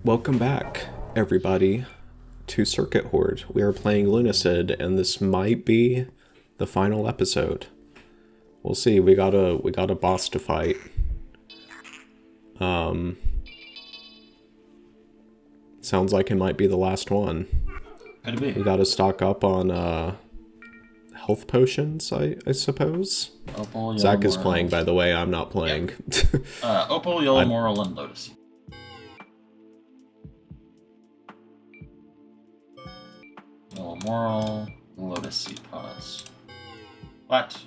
Welcome back, everybody, to Circuit Horde. We are playing Lunacid, and this might be the final episode. We'll see. We got a boss to fight. Sounds like it might be the last one. Could be. We got to stock up on health potions, I suppose. Opal, yellow, Zach is moral. playing, by the way. I'm not playing. Yep. Opal, yellow, moral, and lotus. Yellow, moral, lotus seed pods. What?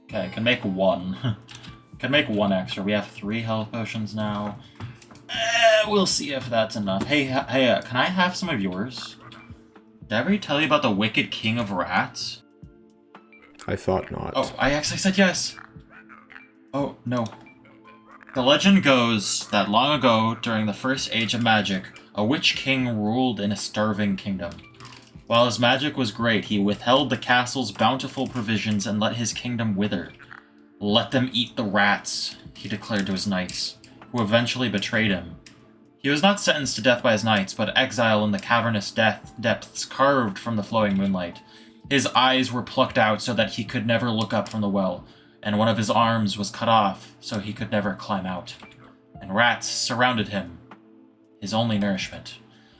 Okay, I can make one. Can make one extra. We have 3 health potions now. We'll see if that's enough. Hey, can I have some of yours? Did I ever tell you about the Wicked King of Rats? I thought not. Oh, I actually said yes. Oh, no. The legend goes that long ago, during the first age of magic, a witch king ruled in a starving kingdom. While his magic was great, he withheld the castle's bountiful provisions and let his kingdom wither. Let them eat the rats, he declared to his knights, who eventually betrayed him. He was not sentenced to death by his knights, but exile in the cavernous depths carved from the flowing moonlight. His eyes were plucked out so that he could never look up from the well, and one of his arms was cut off so he could never climb out. And rats surrounded him, his only nourishment.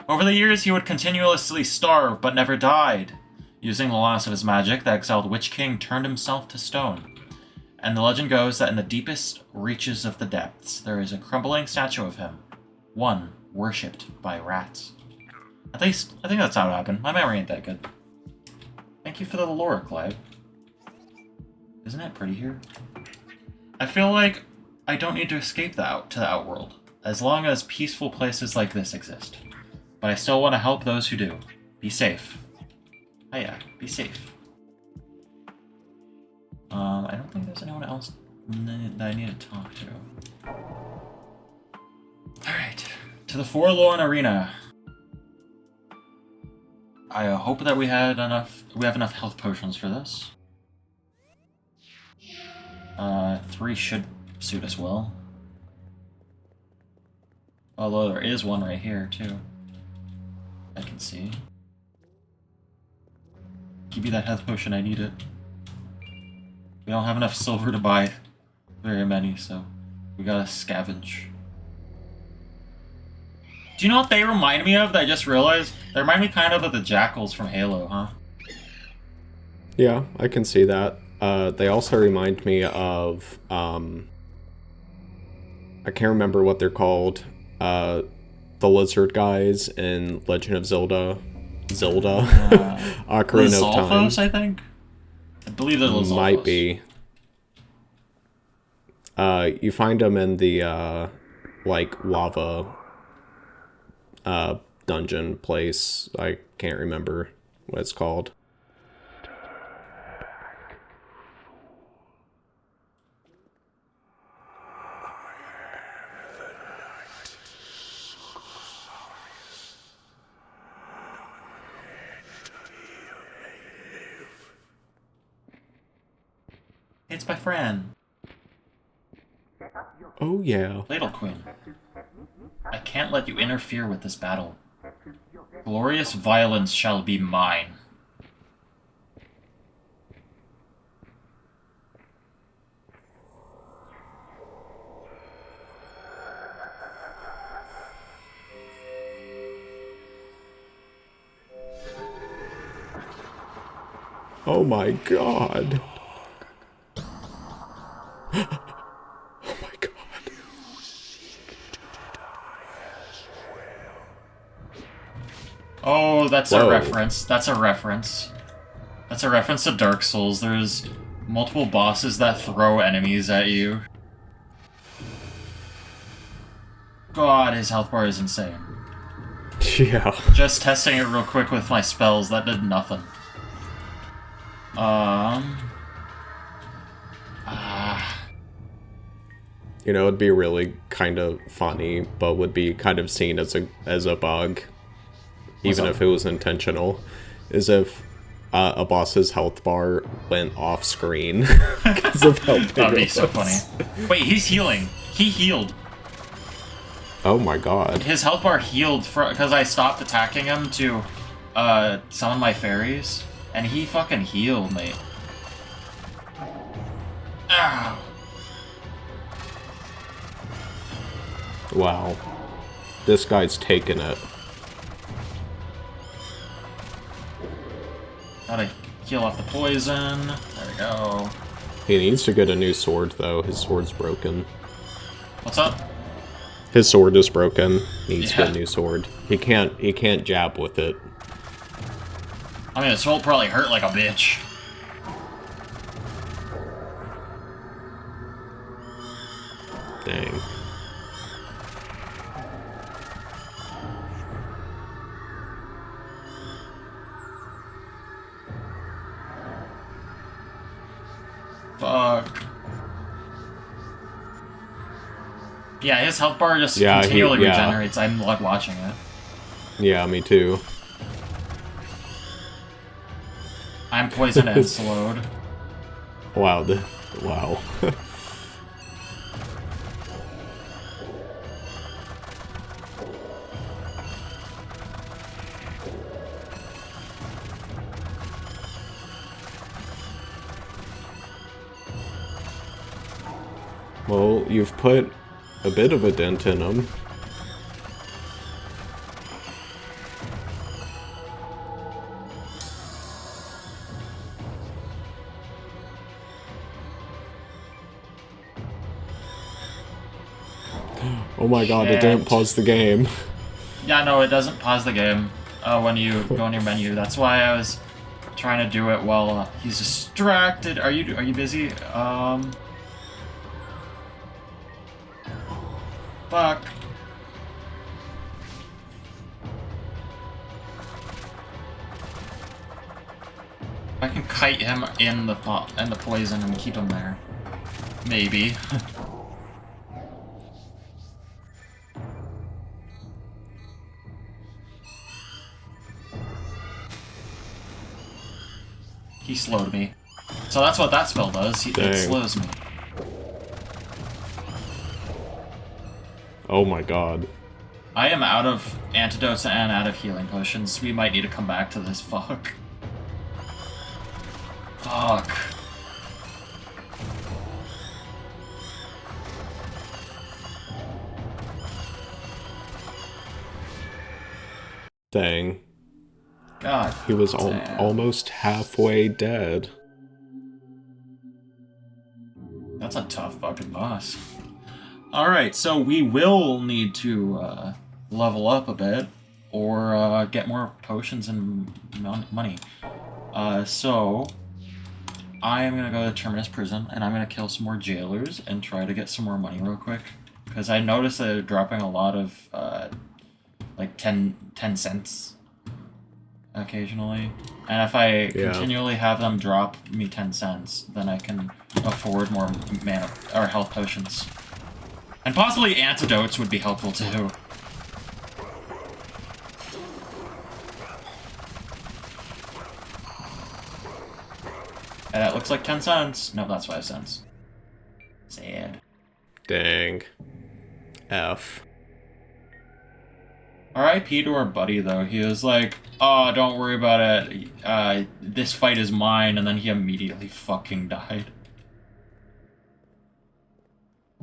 Over the years, he would continuously starve, but never died. Using the loss of his magic, the exiled Witch King turned himself to stone. And the legend goes that in the deepest reaches of the depths, there is a crumbling statue of him. One worshipped by rats. At least, I think that's how it happened. My memory ain't that good. Thank you for the lore, Clive. Isn't it pretty here? I feel like I don't need to escape to the outworld, as long as peaceful places like this exist. But I still want to help those who do. Be safe. Oh yeah, be safe. I don't think there's anyone else that I need to talk to. Alright, to the Forlorn Arena. I hope that we have enough health potions for this. 3 should suit us well. Although there is one right here, too. I can see. Give me that health potion, I need it. We don't have enough silver to buy very many, so we gotta scavenge. Do you know what they remind me of that I just realized? They remind me kind of the jackals from Halo, huh? Yeah, I can see that. They also remind me of, I can't remember what they're called, the lizard guys in Legend of Zelda. Ocarina of Time. Lizalfos, I think? I believe they're Lizalfos. Might be. You find them in the, like, lava, dungeon place. I can't remember what it's called. It's my friend. Oh, yeah. Ladle Queen. I can't let you interfere with this battle. Glorious violence shall be mine. Oh my god. Oh, that's Whoa. a reference. That's a reference. That's a reference to Dark Souls. There's multiple bosses that throw enemies at you. God, his health bar is insane. Yeah. Just testing it real quick with my spells, that did nothing. You know, it'd be really kind of funny, but would be kind of seen as a bug, even if it was intentional, is if A boss's health bar went off screen because of how big That'd be it so was. funny. Wait, he's healing. He healed. Oh my god. His health bar healed because I stopped attacking him to summon my fairies, and he fucking healed me. Ow. Wow. This guy's taking it. Gotta heal off the poison. There we go. He needs to get a new sword, though. His sword's broken. What's up? His sword is broken. Needs to Yeah. get a new sword. He can't jab with it. I mean, this will probably hurt like a bitch. Dang. Fuck. Yeah, his health bar just Yeah, continually yeah. regenerates. I'm like watching it. Yeah, me too. I'm poisoned and slowed. Wow. Wow. Well, you've put a bit of a dent in him. Oh my god, it didn't Shit. pause the game. Yeah, no, it doesn't pause the game when you go in your menu. That's why I was trying to do it while he's distracted. Are you busy? Fuck. I can kite him in the poison and keep him there. Maybe. He slowed me. So that's what that spell does. It Dang. slows me. Oh my god. I am out of antidotes and out of healing potions. We might need to come back to this. Fuck. Fuck. Dang. God. He was damn. almost halfway dead. That's a tough fucking boss. Alright, so we will need to level up a bit or get more potions and money. So I am gonna go to Terminus Prison and I'm gonna kill some more jailers and try to get some more money real quick. Because I noticed that they're dropping a lot of like 10 cents occasionally. And if I continually have them drop me 10 cents, then I can afford more mana or health potions. And possibly antidotes would be helpful too. And that looks like 10 cents. No, that's 5 cents. Sad. Dang. F. R.I.P. to our buddy, though. He was like, oh, don't worry about it. This fight is mine. And then he immediately fucking died.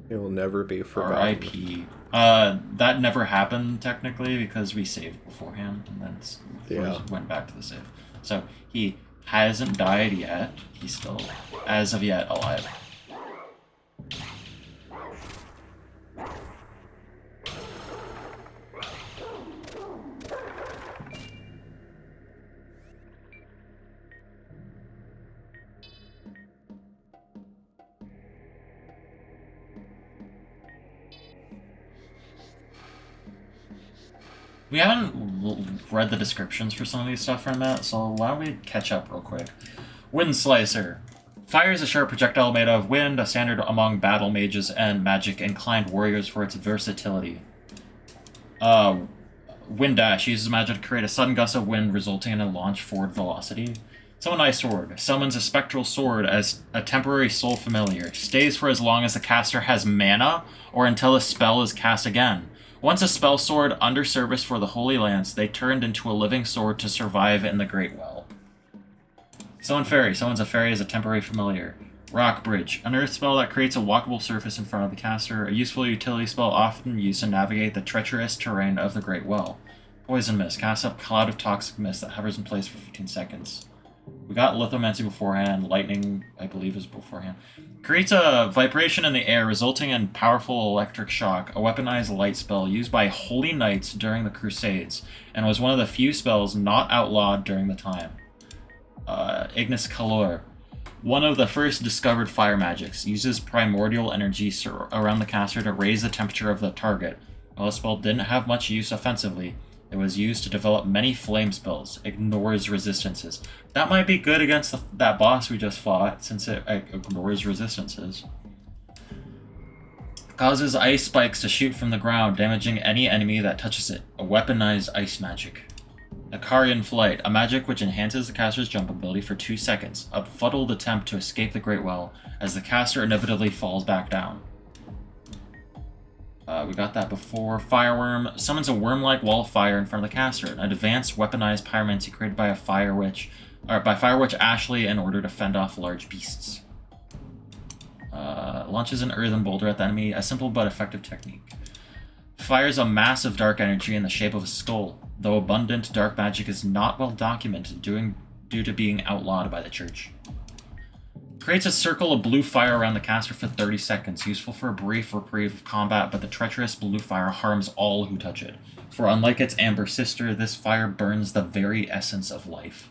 He'll never be forgotten. R.I.P. That never happened, technically, because we saved beforehand. And then went back to the save. So, he hasn't died yet. He's still, as of yet, alive. We haven't read the descriptions for some of these stuff from that, so why don't we catch up real quick. Wind Slicer. Fires a sharp projectile made of wind, a standard among battle mages and magic-inclined warriors for its versatility. Wind Dash uses magic to create a sudden gust of wind, resulting in a launch forward velocity. Summon Ice Sword. Summons a spectral sword as a temporary soul familiar. Stays for as long as the caster has mana, or until a spell is cast again. Once a spell sword under service for the Holy Lance, they turned into a living sword to survive in the Great Well. Summon Fairy. Summons a fairy as a temporary familiar. Rock Bridge. An earth spell that creates a walkable surface in front of the caster. A useful utility spell often used to navigate the treacherous terrain of the Great Well. Poison Mist. Casts a cloud of toxic mist that hovers in place for 15 seconds. We got Lithomancy beforehand. Lightning, I believe, is beforehand. Creates a vibration in the air, resulting in powerful electric shock, a weaponized light spell used by Holy Knights during the Crusades, and was one of the few spells not outlawed during the time. Ignis Calor. One of the first discovered fire magics, uses primordial energy around the caster to raise the temperature of the target. While the spell didn't have much use offensively, it was used to develop many flame spells. Ignores resistances. That might be good against that boss we just fought, since it ignores resistances. Causes ice spikes to shoot from the ground, damaging any enemy that touches it. A weaponized ice magic. Icarian Flight, a magic which enhances the caster's jump ability for 2 seconds. A befuddled attempt to escape the Great Well, as the caster inevitably falls back down. We got that before. Fireworm summons a worm-like wall of fire in front of the caster. An advanced weaponized pyromancy created by Fire Witch Ashley in order to fend off large beasts. Launches an earthen boulder at the enemy, a simple but effective technique. Fires a massive dark energy in the shape of a skull, though abundant dark magic is not well documented due to being outlawed by the church. Creates a circle of blue fire around the caster for 30 seconds, useful for a brief reprieve of combat, but the treacherous blue fire harms all who touch it. For unlike its amber sister, this fire burns the very essence of life.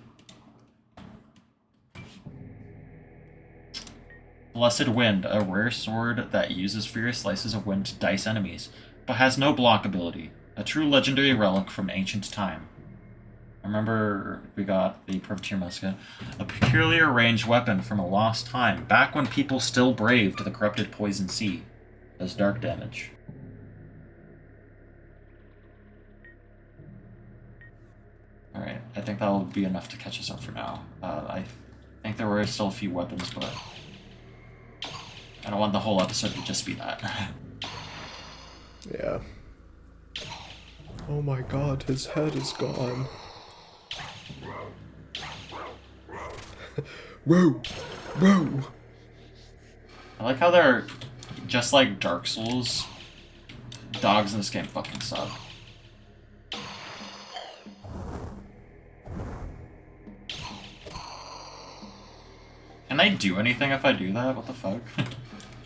Blessed Wind, a rare sword that uses furious slices of wind to dice enemies, but has no block ability. A true legendary relic from ancient time. I remember we got the Privateer Musket. A peculiar ranged weapon from a lost time, back when people still braved the corrupted poison sea. Does dark damage. Alright, I think that'll be enough to catch us up for now. I think there were still a few weapons, but I don't want the whole episode to just be that. Yeah. Oh my god, his head is gone. Whoa! Whoa! I like how they're just like Dark Souls. Dogs in this game fucking suck. Can they do anything if I do that? What the fuck?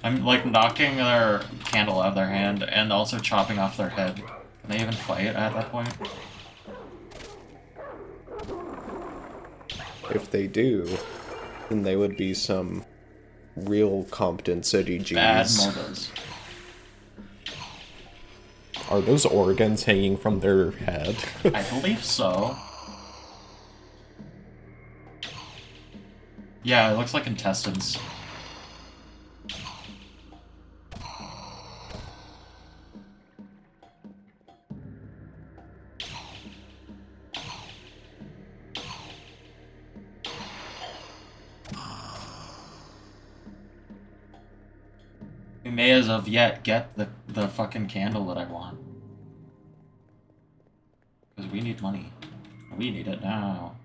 I'm like knocking their candle out of their hand and also chopping off their head. Can they even fight at that point? If they do, then they would be some real competent city Gs. Bad modas. Are those organs hanging from their head? I believe so. Yeah, it looks like intestines. We may as of yet get the fucking candle that I want. Because we need money. We need it now.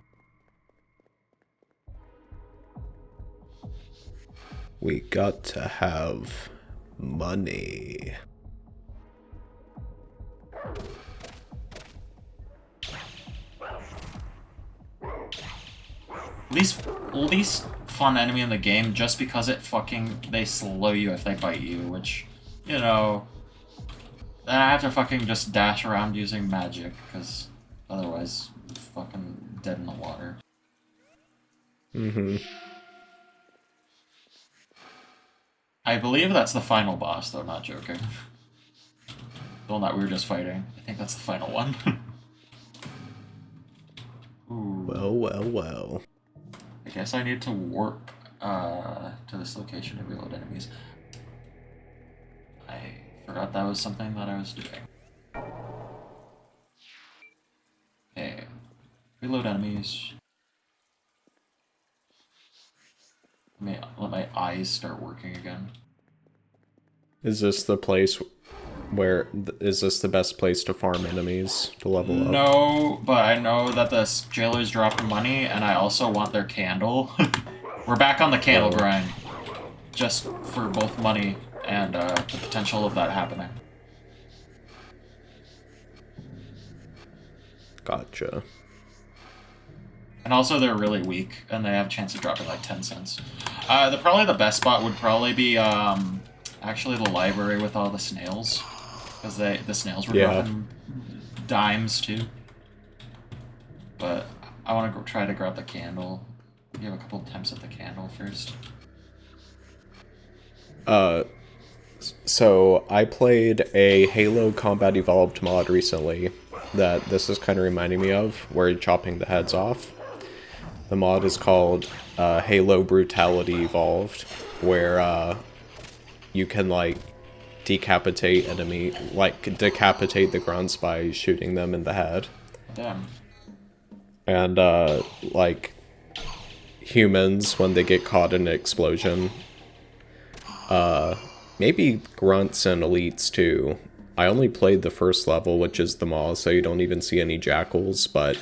We got to have money. Least fun enemy in the game just because they slow you if they bite you, which, you know, then I have to fucking just dash around using magic, because otherwise I'm fucking dead in the water. Mm-hmm. I believe that's the final boss, though, not joking. The one that we were just fighting. I think that's the final one. Ooh. Well, well, well. I guess I need to warp to this location to reload enemies. I forgot that was something that I was doing. Okay. Reload enemies. Let my eyes start working again. Is this the place where... Is this the best place to farm enemies to level up? No, but I know that the jailers dropped money, and I also want their candle. We're back on the candle grind. Just for both money and the potential of that happening. Gotcha. And also they're really weak, and they have a chance of dropping like 10 cents. Probably the best spot would probably be actually the library with all the snails. Because the snails were dropping dimes too. But I want to go try to grab the candle. You have a couple attempts at the candle first. So I played a Halo Combat Evolved mod recently that this is kind of reminding me of, where you're chopping the heads off. The mod is called Halo Brutality Evolved, where you can, like, decapitate decapitate the grunts by shooting them in the head. Damn. And, like, humans, when they get caught in an explosion, maybe grunts and elites too. I only played the first level, which is the maw, so you don't even see any jackals, but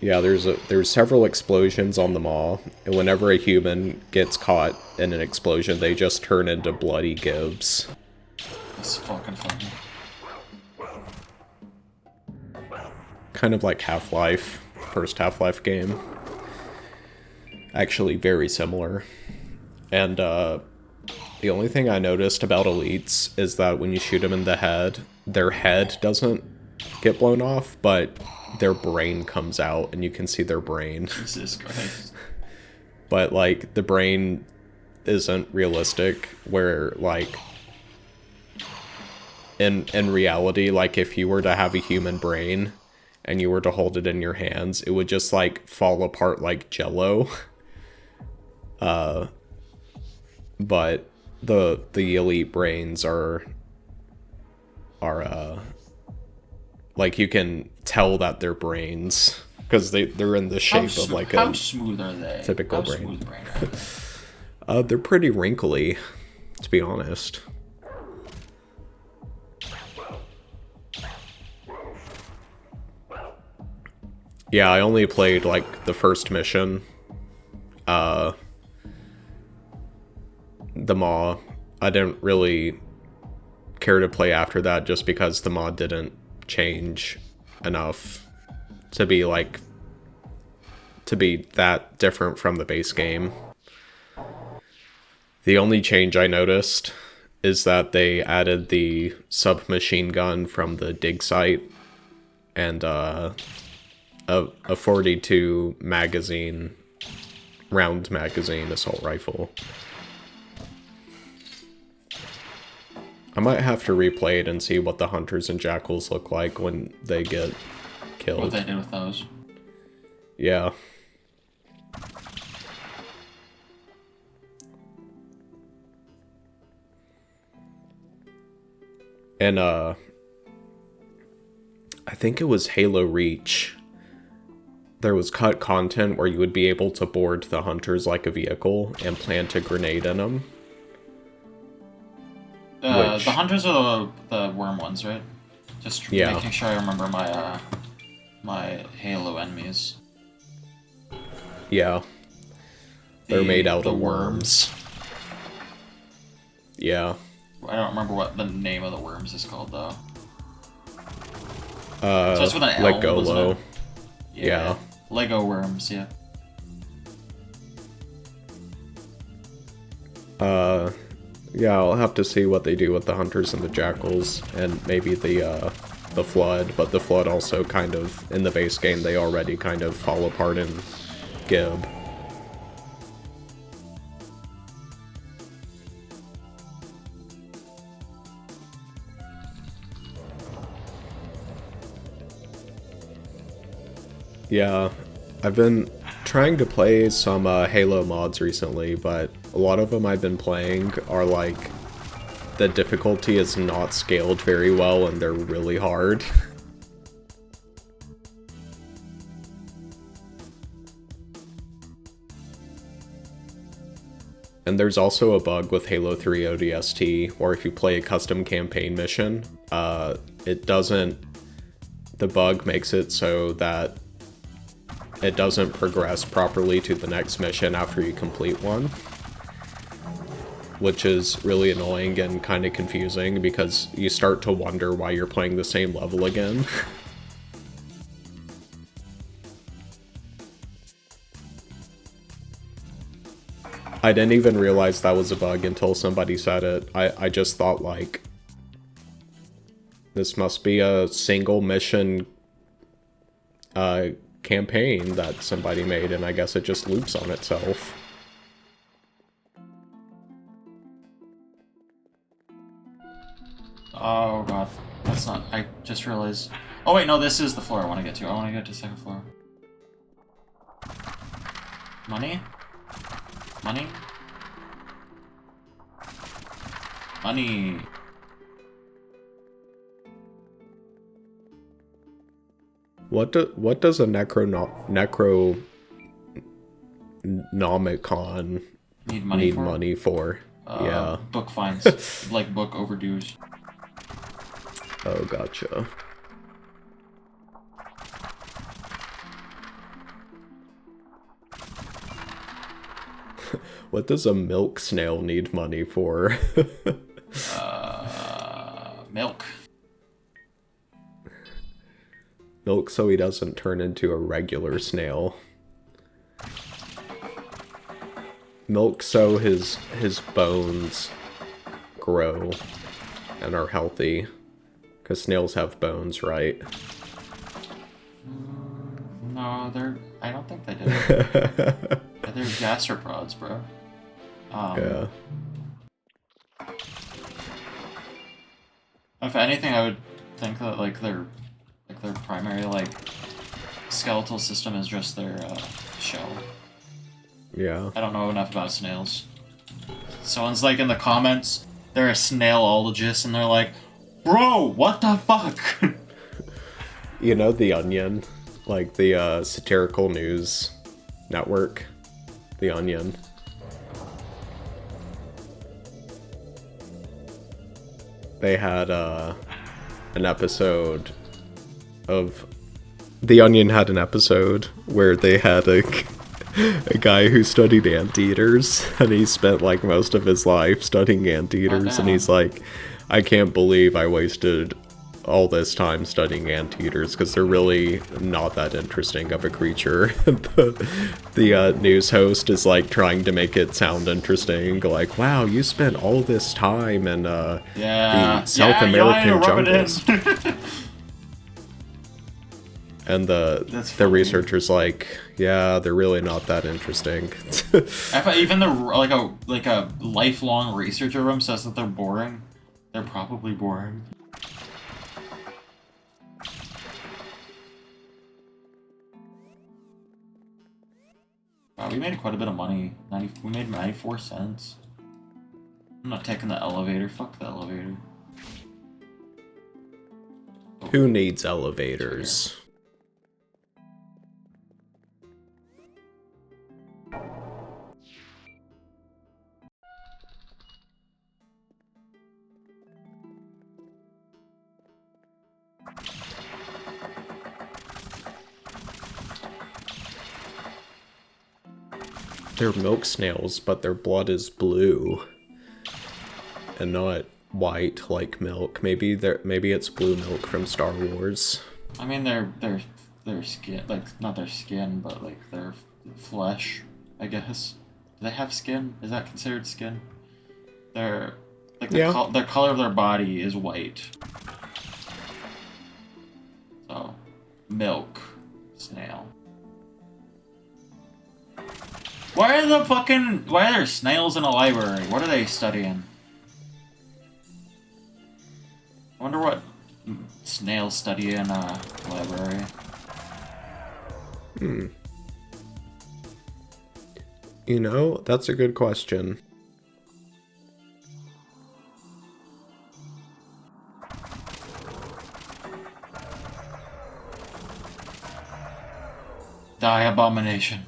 yeah, there's several explosions on the maw, and whenever a human gets caught in an explosion, they just turn into bloody gibs. That's fucking funny. Kind of like Half-Life, first Half-Life game. Actually very similar. And the only thing I noticed about elites is that when you shoot them in the head, their head doesn't get blown off, but their brain comes out and you can see their brain. Jesus Christ. But, like, the brain isn't realistic, where, like, in reality, like, if you were to have a human brain and you were to hold it in your hands, it would just, like, fall apart like Jello. But the elite brains are like, you can tell that they're brains because they're in the shape of like how smooth are they? Typical how brain. Smooth brain are they? They're pretty wrinkly, to be honest. Yeah, I only played like the first mission. The maw. I didn't really care to play after that just because the mod didn't change enough to be that different from the base game. The only change I noticed is that they added the submachine gun from the dig site and a 42 magazine, round magazine assault rifle. I might have to replay it and see what the hunters and jackals look like when they get killed. What they did with those. Yeah. And, I think it was Halo Reach. There was cut content where you would be able to board the hunters like a vehicle and plant a grenade in them. The hunters are the worm ones, right? Just making sure I remember my my Halo enemies. Yeah. They're made out of worms. Yeah. I don't remember what the name of the worms is called, though. Starts with an L, Legolo. Yeah. Lego worms, yeah. Yeah, I'll have to see what they do with the hunters and the jackals, and maybe the flood, but the flood also kind of, in the base game, they already kind of fall apart in Gib. Yeah, I've been trying to play some Halo mods recently, but a lot of them I've been playing are like, the difficulty is not scaled very well and they're really hard. And there's also a bug with Halo 3 ODST, where if you play a custom campaign mission, it doesn't... The bug makes it so that it doesn't progress properly to the next mission after you complete one. Which is really annoying and kind of confusing, because you start to wonder why you're playing the same level again. I didn't even realize that was a bug until somebody said it. I just thought, like, this must be a single mission campaign that somebody made, and I guess it just loops on itself. Oh god, that's not... I just realized... Oh wait, no, this is the floor I want to get to. I want to get to second floor. Money? Money? Money! What does a necronomicon Need money for? Yeah. Book fines. Like book overdues. Oh, gotcha. What does a milk snail need money for? Milk. Milk so he doesn't turn into a regular snail. Milk so his bones grow and are healthy. Because snails have bones, right? No, I don't think they do. They're gastropods, bro. Yeah. If anything, I would think that like their primary like skeletal system is just their shell. Yeah. I don't know enough about snails. Someone's like in the comments, they're a snailologist, and they're like, bro, what the fuck? You know The Onion? Like the satirical news network? The Onion. They had an episode of... The Onion had an episode where they had a guy who studied anteaters, and he spent like most of his life studying anteaters, and he's like, I can't believe I wasted all this time studying anteaters, because they're really not that interesting of a creature. the news host is like trying to make it sound interesting, like, wow, you spent all this time in the South American jungles. And the researcher's like, yeah, they're really not that interesting. If even like a lifelong researcher of them says that they're boring, they're probably boring. Wow, we made quite a bit of money. We made 94 cents. I'm not taking the elevator. Fuck the elevator. Oh. Who needs elevators? They're milk snails, but their blood is blue and not white like milk. Maybe it's blue milk from Star Wars. I mean, their skin, like not their skin, but like their flesh, I guess. Do they have skin? Is that considered skin? Their their color of their body is white. So, milk snail. Why are there snails in a library? What are they studying? I wonder what snails study in a library. You know, that's a good question. Die, abomination.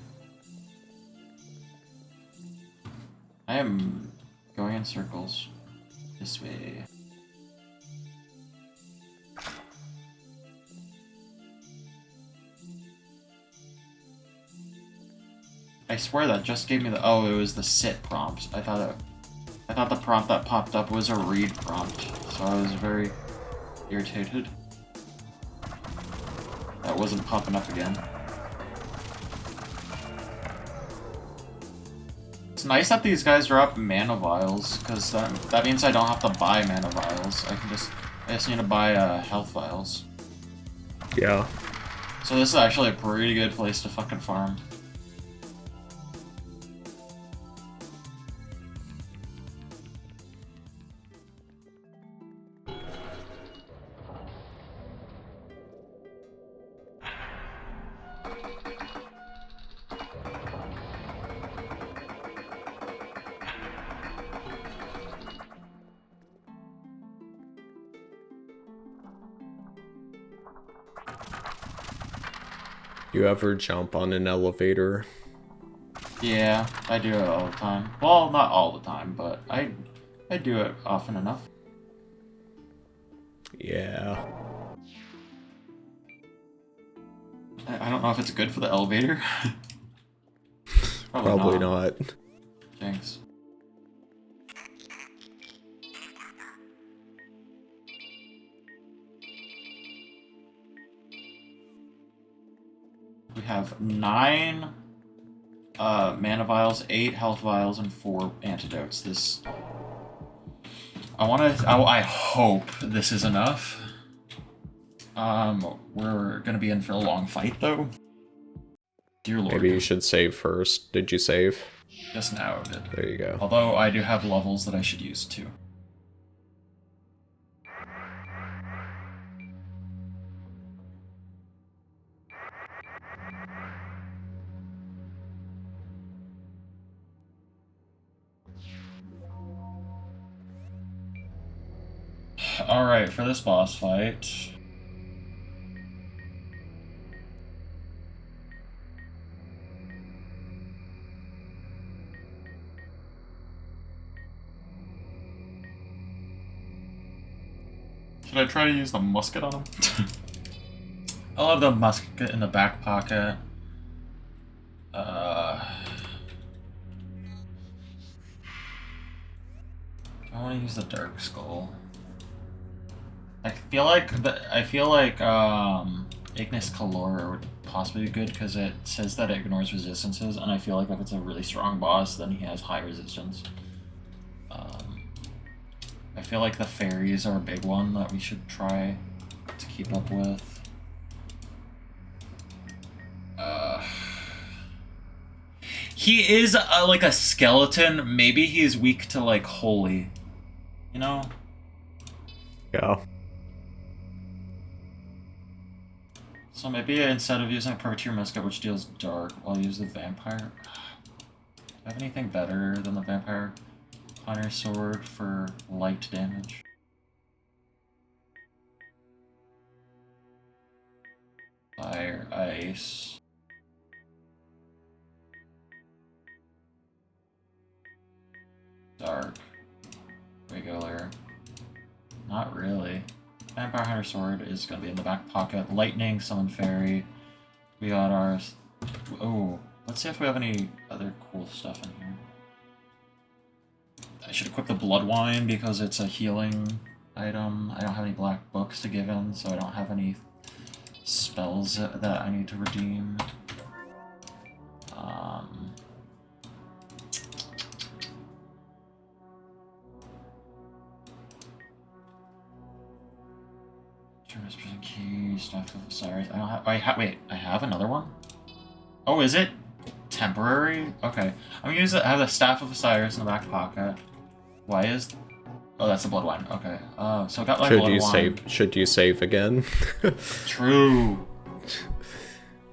I am going in circles. This way. I swear that just gave me the— oh, it was the sit prompt. I thought the prompt that popped up was a read prompt, so I was very irritated. That wasn't popping up again. It's nice that these guys drop mana vials, because that means I don't have to buy mana vials. I just need to buy health vials. Yeah. So this is actually a pretty good place to fucking farm. You ever jump on an elevator? Yeah, I do it all the time. Well, not all the time, but I do it often enough. Yeah. I don't know if it's good for the elevator. Probably not. Thanks. We have 9 mana vials, 8 health vials, and 4 antidotes. This... I hope this is enough. We're gonna be in for a long fight, though. Dear Lord. Maybe you should save first. Did you save? Just now. There you go. Although I do have levels that I should use, too. Alright, for this boss fight... should I try to use the musket on him? I'll have the musket in the back pocket. I want to use the dark skull. I feel like Ignis Calor would possibly be good because it says that it ignores resistances, and I feel like if it's a really strong boss, then he has high resistance. I feel like the fairies are a big one that we should try to keep up with. He is like a skeleton. Maybe he's weak to like holy, you know? Yeah. So maybe instead of using a Privateer Musket, which deals dark, I'll use the Vampire. Do I have anything better than the Vampire Hunter Sword for light damage? Fire, ice. Dark. Regular. Not really. Vampire Hunter Sword is going to be in the back pocket. Lightning, Summon Fairy. We got ours. Oh, let's see if we have any other cool stuff in here. I should equip the Blood Wine because it's a healing item. I don't have any black books to give him, so I don't have any spells that I need to redeem. Key, Staff of Osiris. I don't have. Wait, I have another one? Oh, is it temporary? Okay. I'm gonna use it. I have the Staff of Osiris in the back pocket. Why is... oh, that's the Blood Wine. Okay. So I got my Blood Wine. Should you save again? True.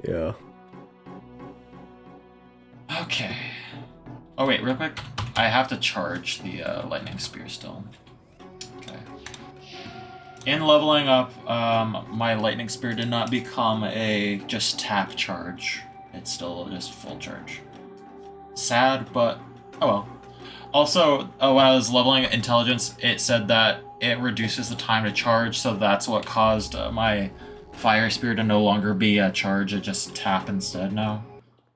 Yeah. Okay. Oh, wait, real quick. I have to charge the Lightning Spear still. Okay. In leveling up, my Lightning Spear did not become a just tap charge. It's still just full charge. Sad, but oh Also, when I was leveling intelligence, it said that it reduces the time to charge, so that's what caused my fire spear to no longer be a charge, it just tap instead now.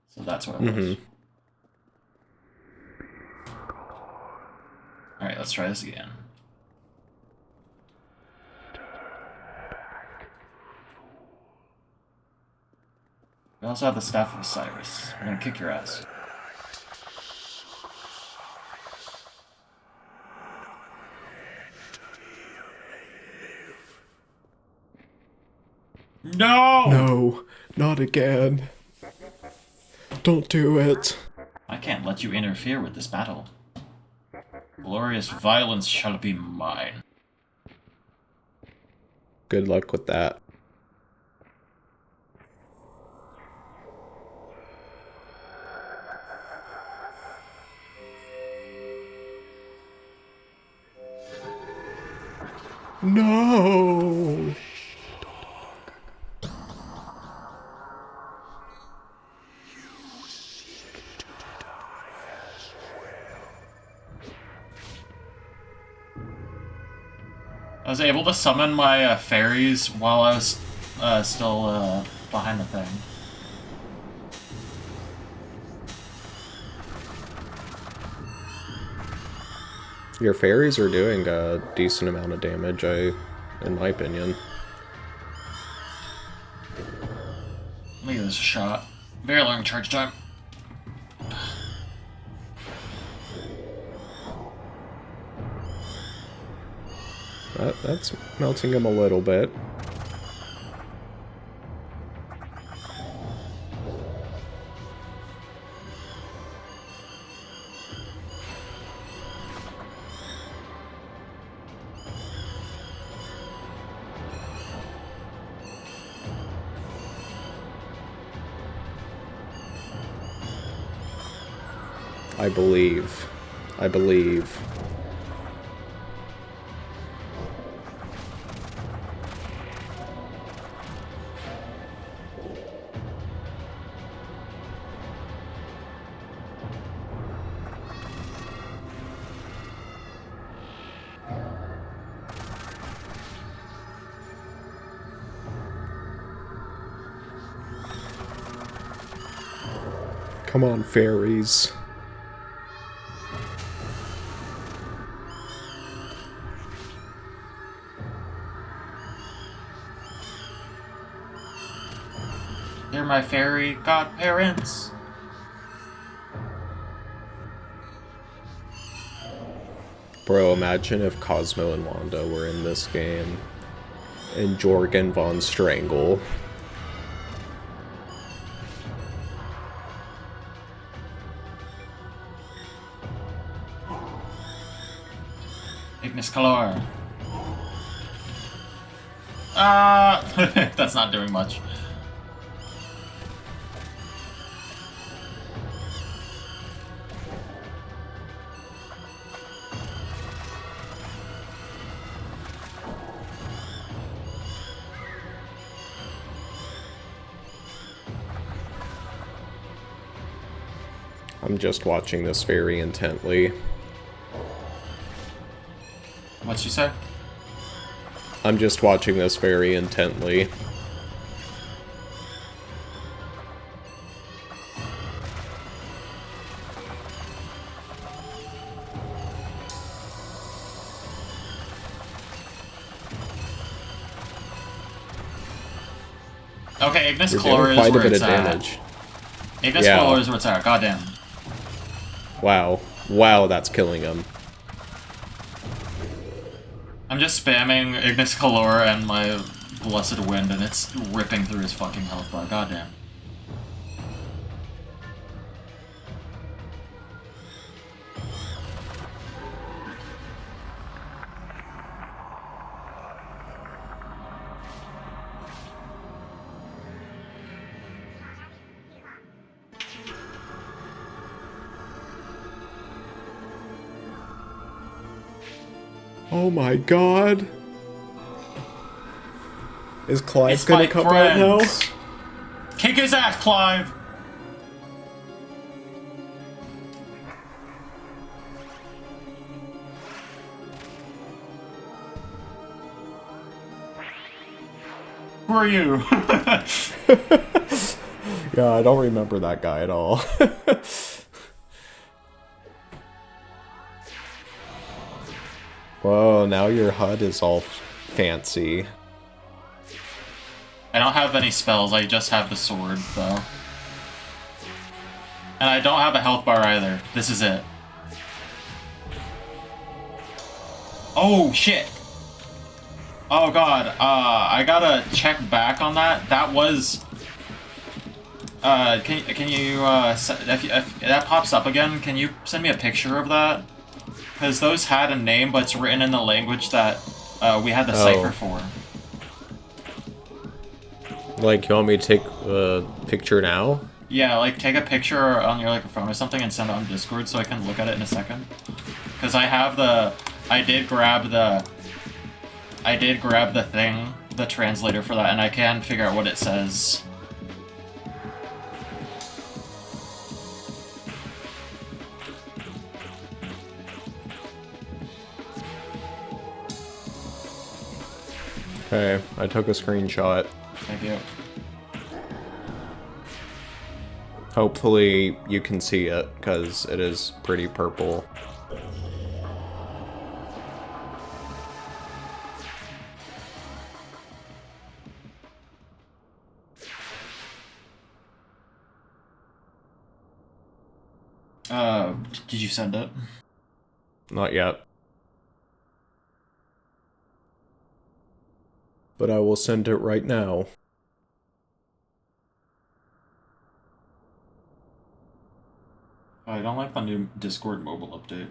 So that's what it was. Alright, let's try this again. We also have the Staff of Osiris. I'm gonna kick your ass. No! No, not again. Don't do it. I can't let you interfere with this battle. Glorious violence shall be mine. Good luck with that. No! I was able to summon my fairies while I was still behind the thing. Your fairies are doing a decent amount of damage, in my opinion. Let me give this a shot. Very long charge time. That's melting him a little bit. I believe. I believe. Come on, fairies. They're my fairy godparents. Bro, imagine if Cosmo and Wanda were in this game. And Jorgen von Strangle. Ignis Calor. That's not doing much. I'm just watching this very intently. What'd she say? I'm just watching this very intently. Okay, Ignis You're Calor doing is quite a where bit it's of at. damage. Ignis Yeah. Calor is where it's at. Goddamn. Wow. Wow, that's killing him. I'm just spamming Ignis Calor and my Blessed Wind, and it's ripping through his fucking health bar. Goddamn. Oh my god. Is Clive It's gonna my come out now? friends. Kick his ass, Clive! Who are you? Yeah, I don't remember that guy at all. Whoa, now your HUD is all fancy. I don't have any spells, I just have the sword, though. And I don't have a health bar either. This is it. Oh, shit! Oh god, I gotta check back on that. That was... can you, if that pops up again, can you send me a picture of that? Because those had a name, but it's written in the language that we had the cipher for. Like, you want me to take a picture now? Yeah, like, take a picture on your, like, phone or something and send it on Discord so I can look at it in a second. Because I have the... I did grab the thing, the translator for that, and I can figure out what it says. Okay, I took a screenshot. Thank you. Hopefully you can see it, because it is pretty purple. Did you send it? Not yet. But I will send it right now. I don't like the new Discord mobile update.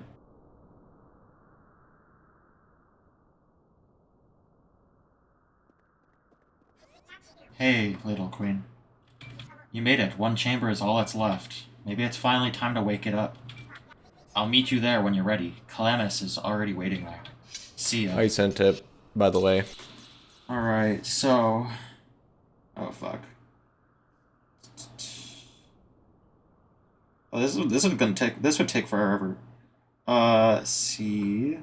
Hey, little queen. You made it. One chamber is all that's left. Maybe it's finally time to wake it up. I'll meet you there when you're ready. Calamus is already waiting there. See ya. I sent it, by the way. Alright, so... Oh, fuck. Oh, this would take forever. See...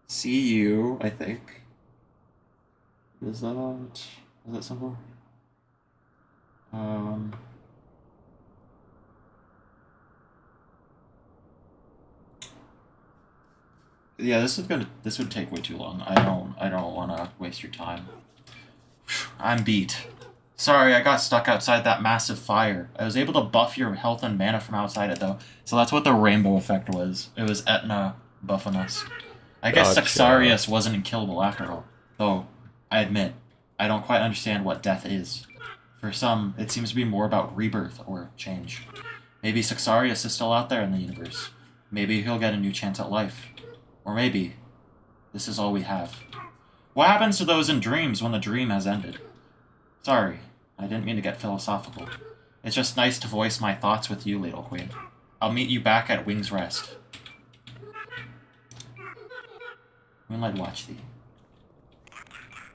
See you, I think. Is that somewhere? Yeah, this would take way too long. I don't wanna waste your time. I'm beat. Sorry, I got stuck outside that massive fire. I was able to buff your health and mana from outside it, though. So that's what the rainbow effect was. It was Etna buffing us. I guess Gotcha. Saxarius wasn't unkillable after all. Though, I admit, I don't quite understand what death is. For some, it seems to be more about rebirth or change. Maybe Saxarius is still out there in the universe. Maybe he'll get a new chance at life. Or maybe this is all we have. What happens to those in dreams when the dream has ended? Sorry, I didn't mean to get philosophical. It's just nice to voice my thoughts with you, Ladle Queen. I'll meet you back at Wing's Rest. Moonlight watch thee.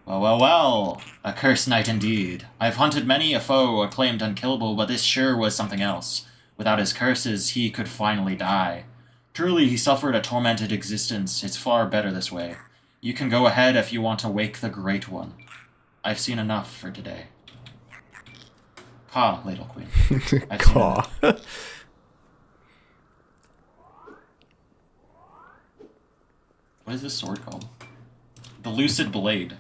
Well, well, well! A cursed night indeed. I've hunted many a foe acclaimed unkillable, but this sure was something else. Without his curses, he could finally die. Truly, he suffered a tormented existence. It's far better this way. You can go ahead if you want to wake the Great One. I've seen enough for today. Caw, Ladle Queen. Caw. What is this sword called? The Lucid Blade.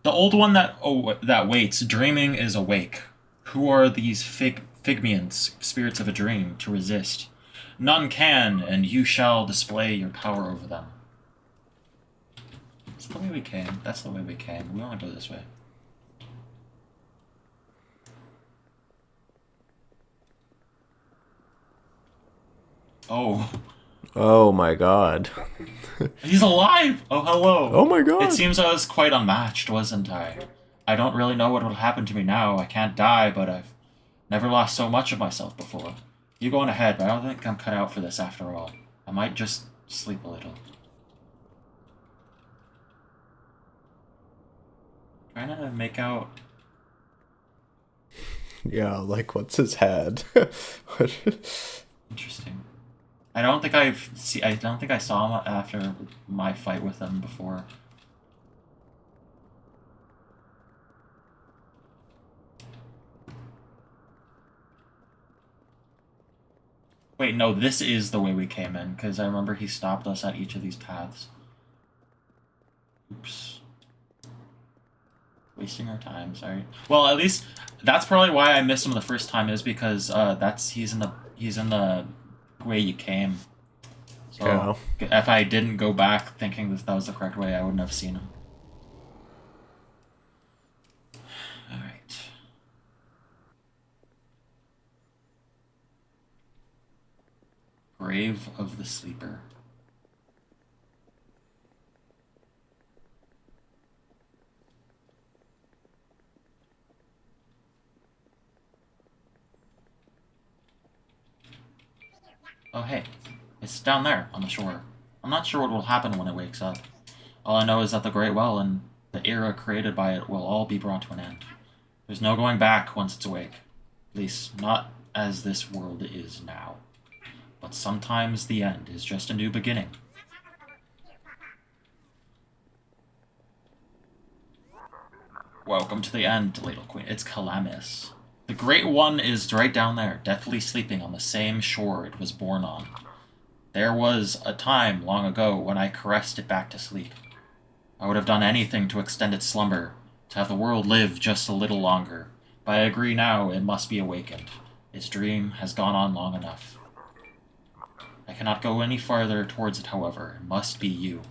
The old one that waits, dreaming is awake. Who are these figmients, spirits of a dream, to resist? None can, and you shall display your power over them. That's the way we came. That's the way we came. We want to go this way. Oh. Oh my god. He's alive! Oh, hello! Oh my god! It seems I was quite unmatched, wasn't I? I don't really know what will happen to me now. I can't die, but I've never lost so much of myself before. You go on ahead, but I don't think I'm cut out for this after all. I might just sleep a little. Trying to make out... Yeah, like what's his head? Interesting. I don't think I saw him after my fight with him before. Wait, no, this is the way we came in, because I remember he stopped us at each of these paths. Oops. Wasting our time, sorry. Well, at least that's probably why I missed him the first time, is because he's in the way you came. So Yeah. if I didn't go back thinking that was the correct way, I wouldn't have seen him. Alright. Grave of the Sleeper. Oh hey, it's down there on the shore. I'm not sure what will happen when it wakes up. All I know is that the Great Well and the era created by it will all be brought to an end. There's no going back once it's awake. At least, not as this world is now. But sometimes the end is just a new beginning. Welcome to the end, Ladle Queen. It's Calamus. The Great One is right down there, deathly sleeping on the same shore it was born on. There was a time long ago when I caressed it back to sleep. I would have done anything to extend its slumber, to have the world live just a little longer. But I agree now it must be awakened. Its dream has gone on long enough. I cannot go any farther towards it, however. It must be you.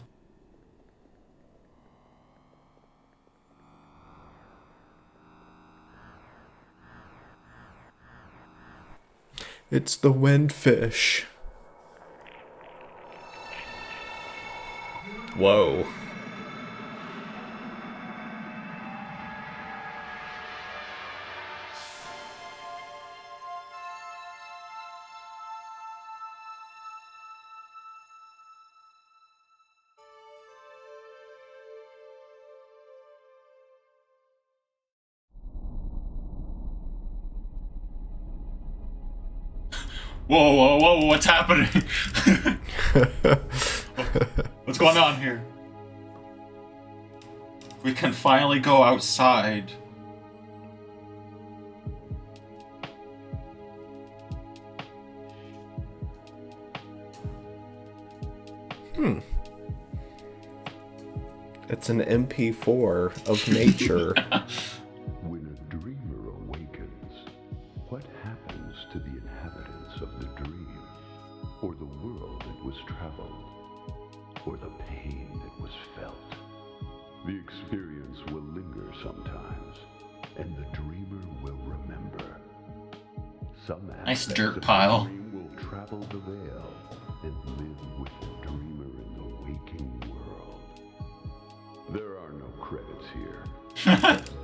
It's the windfish. Whoa. Whoa, whoa, whoa, what's happening? What's going on here? We can finally go outside. It's an MP4 of nature. When a dreamer awakens, what happens to the inhabitants of the dream, or the world that was traveled, or the pain that was felt? The experience will linger sometimes, and the dreamer will remember. Some Nice aspects dirt of pile. the dream will travel the veil and live with the dreamer in the waking world. There are no credits here. This is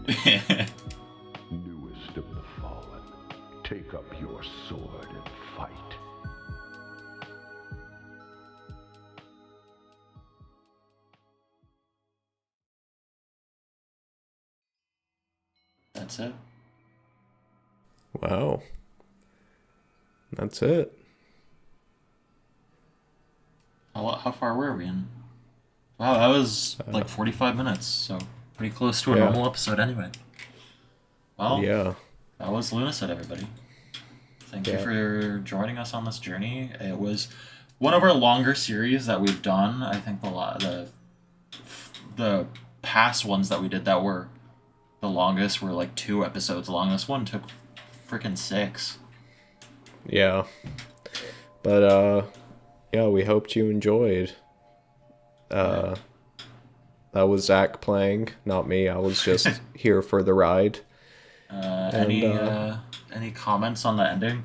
the end. Newest of the fallen, take up your sword and fight. That's it. Wow. That's it. How far were we in? Wow, that was like 45 minutes, so pretty close to a Yeah. normal episode anyway. Well, Yeah. that was Lunacid, everybody. Thank you Yeah. for joining us on this journey. It was one of our longer series that we've done. I think the past ones that we did that were the longest were like 2 episodes long. This one took freaking 6. Yeah. But, yeah, we hoped you enjoyed. That was Zach playing, not me. I was just here for the ride. Any comments on the ending?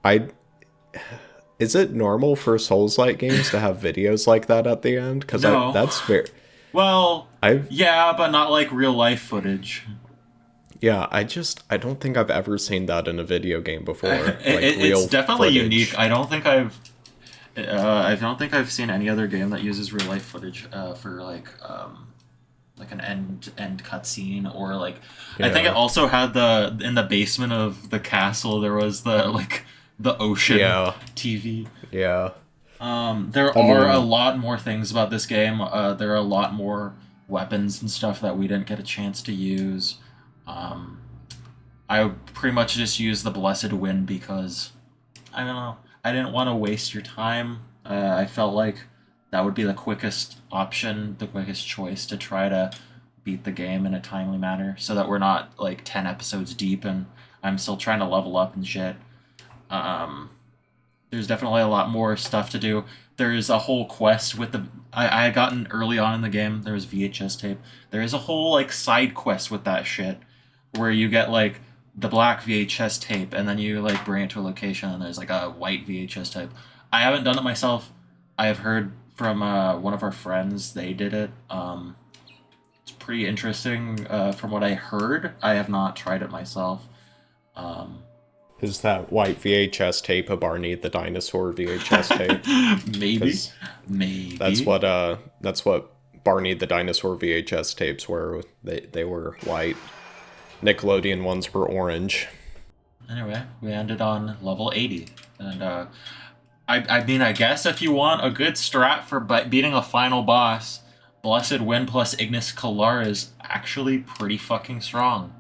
I Is it normal for Souls-like games to have videos like that at the end? Because No. that's fair. Well, I've yeah, but not like real life footage. Yeah, I don't think I've ever seen that in a video game before. Like It's real definitely footage. unique. I don't think I've I don't think I've seen any other game that uses real life footage for like an end cutscene or like. I think it Yeah. also had the in the basement of the castle there was the ocean Yeah. TV. Yeah. There I are a mean, lot more things about this game. There are a lot more weapons and stuff that we didn't get a chance to use. Um, I pretty much just used the Blessed Wind because I don't know. I didn't want to waste your time. I felt like that would be the quickest option, the quickest choice to try to beat the game in a timely manner, so that we're not like 10 episodes deep and I'm still trying to level up and shit. Um, there's definitely a lot more stuff to do. There's a whole quest with the I had gotten early on in the game. There was VHS tape. There is a whole like side quest with that shit, where you get like the black VHS tape, and then you like bring it to a location, and there's like a white VHS tape. I haven't done it myself. I have heard from one of our friends they did it. It's pretty interesting. From what I heard, I have not tried it myself. Um, is that white VHS tape a Barney the dinosaur VHS tape? maybe, Because maybe. that's what Barney the dinosaur VHS tapes were. They were white. Nickelodeon ones were orange. Anyway, we ended on level 80. And I mean, I guess if you want a good strat for beating a final boss, Blessed Wind plus Ignis Kalar is actually pretty fucking strong.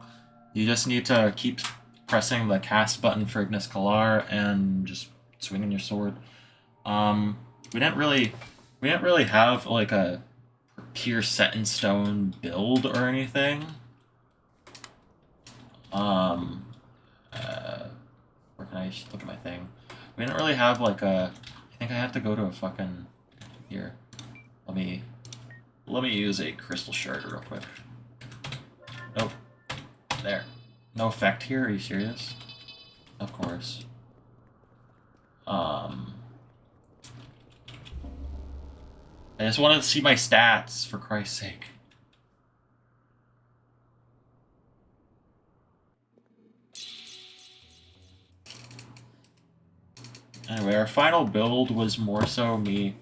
You just need to keep pressing the cast button for Ignis Kalar and just swinging your sword. Um, we didn't really, we didn't really have like a pure set in stone build or anything. Um, where can I look at my thing? We didn't really have like a. I think I have to go to a fucking. Here, let me let me use a crystal shard real quick. Nope. There. No effect here. Are you serious? Of course. Um. I just wanted to see my stats for Christ's sake. Anyway, our final build was more so me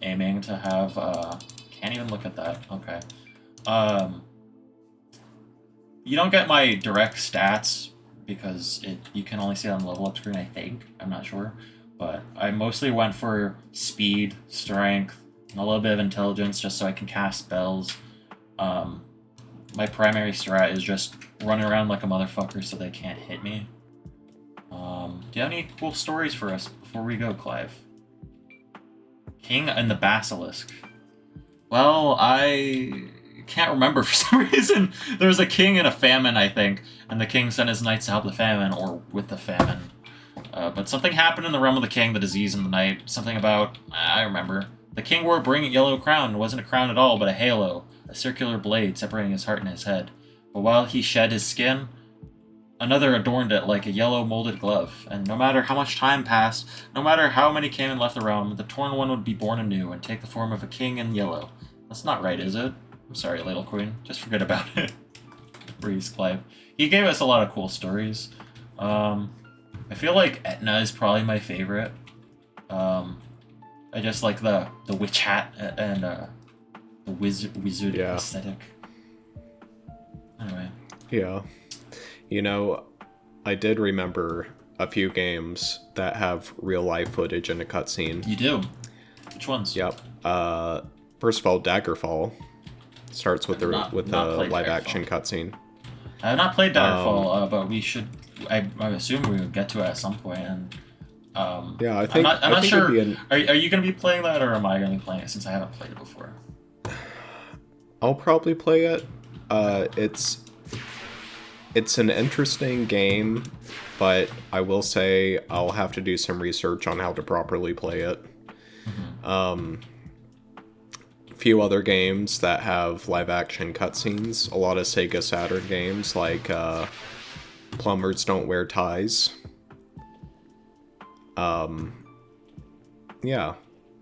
aiming to have can't even look at that. Okay. Um you don't get my direct stats because you can only see it on the level up screen, I think. I'm not sure. But I mostly went for speed, strength, and a little bit of intelligence just so I can cast spells. Um my primary strat is just run around like a motherfucker so they can't hit me. Do you have any cool stories for us before we go, Clive? King and the Basilisk. Well, I can't remember for some reason. There was a king and a famine, I think, and the king sent his knights to help the famine, or with the famine. But something happened in the realm of the king, the disease in the night. Something about, I remember. The king wore a brilliant yellow crown. It wasn't a crown at all, but a halo, a circular blade separating his heart and his head. But while he shed his skin, another adorned it like a yellow molded glove, and no matter how much time passed, no matter how many came and left the realm, the torn one would be born anew and take the form of a king in yellow. That's not right, is it? I'm sorry, Ladle Queen. Just forget about it. Breeze Clive. He gave us a lot of cool stories. I feel like Etna is probably my favorite. I just like the witch hat and the wizard Yeah. aesthetic. Anyway. Yeah. You know, I did remember a few games that have real life footage in a cutscene. You do? Which ones? Yep. First of all, Daggerfall starts with Not the played live action Daggerfall. cutscene. I have not played Daggerfall, but we should. I assume we would get to it at some point. And Yeah, I think I'm I not think sure. it'd be Are you going to be playing that, or am I going to be playing it since I haven't played it before? I'll probably play it. It's an interesting game, but I will say I'll have to do some research on how to properly play it. Mm-hmm. Few other games that have live action cutscenes. A lot of Sega Saturn games like Plumbers Don't Wear Ties. Yeah.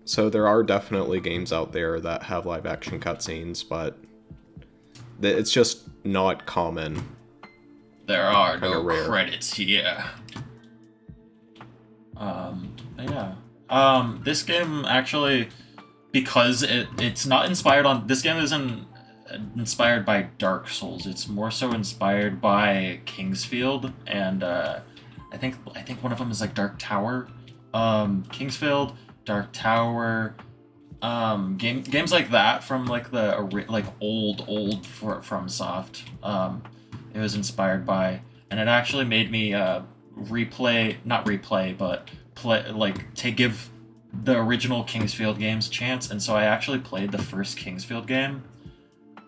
So there are definitely games out there that have live action cutscenes, but it's just not common. There are Kinda no rare. credits here. But yeah. This game actually, because it's not inspired on, this game isn't inspired by Dark Souls. It's more so inspired by Kingsfield, and I think one of them is like Dark Tower. Kingsfield, Dark Tower, games like that from like the like old FromSoft. It was inspired by, and it actually made me replay, not replay, but play, like, to give the original Kingsfield games a chance. And so I actually played the first Kingsfield game.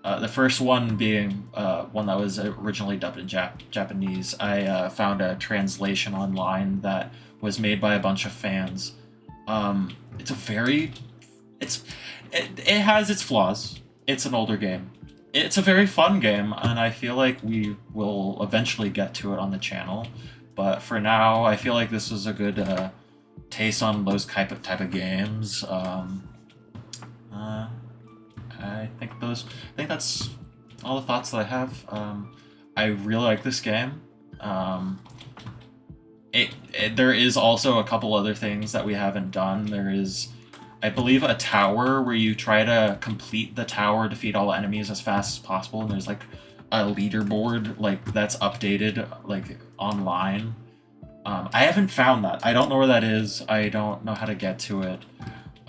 The first one being one that was originally dubbed in Japanese. I found a translation online that was made by a bunch of fans. It's a very, it has its flaws. It's an older game. It's a very fun game, and I feel like we will eventually get to it on the channel. But for now, I feel like this was a good taste on those type of games. I think that's all the thoughts that I have. I really like this game. There is also a couple other things that we haven't done. There is, I believe, a tower where you try to complete the tower, defeat all enemies as fast as possible, and there's like a leaderboard like that's updated like online. I haven't found that. I don't know where that is. I don't know how to get to it.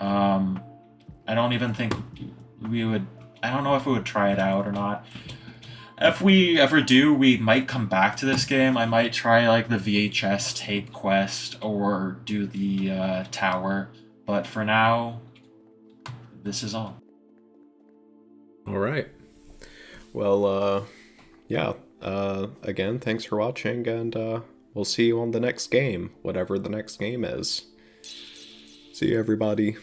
I don't even think we would. I don't know if we would try it out or not. If we ever do, we might come back to this game. I might try like the VHS tape quest or do the tower. But for now, this is all. All right. Well, yeah. Again, thanks for watching, and we'll see you on the next game, whatever the next game is. See you, everybody.